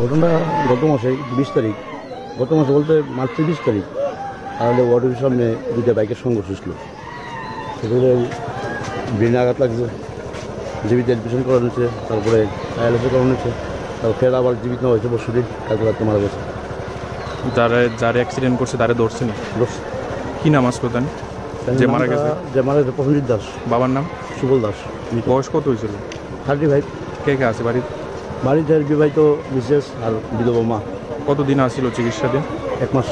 ঘটনা গত মাসে 20 তারিখ, গত মাসে বলতে মার্চের 20 তারিখ তাহলে ওয়ার্ডের সামনে দুইটা বাইকের সংঘর্ষ ছিল। সেখানে ব্রেনে আঘাত লাগছে, জীবিত এডমিশন করানো হয়েছে, তারপরে আয়ালসে করানো হয়েছে, তারপর ফের আবার জীবিত নেওয়া হয়েছে পরশু দিন, কালকে রাত্রে মারা গেছে। যারা অ্যাক্সিডেন্ট করছে তারা ধরছেন? কি নাম আসলো যে মারা গেছে? প্রসেনজিৎ দাস। বাবার নাম? সুবল দাস। বয়স কত হয়েছিল? 35। কে কে আছে বাড়িতে বিবাহিত মিসেস আর বিধবা মা। কতদিন আসছিল চিকিৎসাতে? 1 মাস।